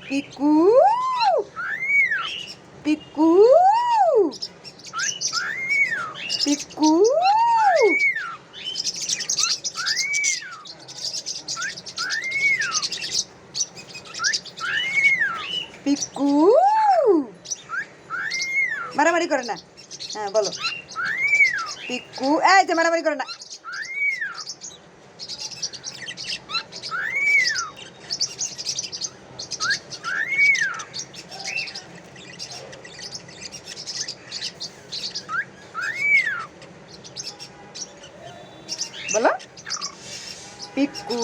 পিকু পিকু পিকু পিকু মারামারি করে না। হ্যাঁ বলো পিকু, এই যে মারামারি করে না। বলো পিকু।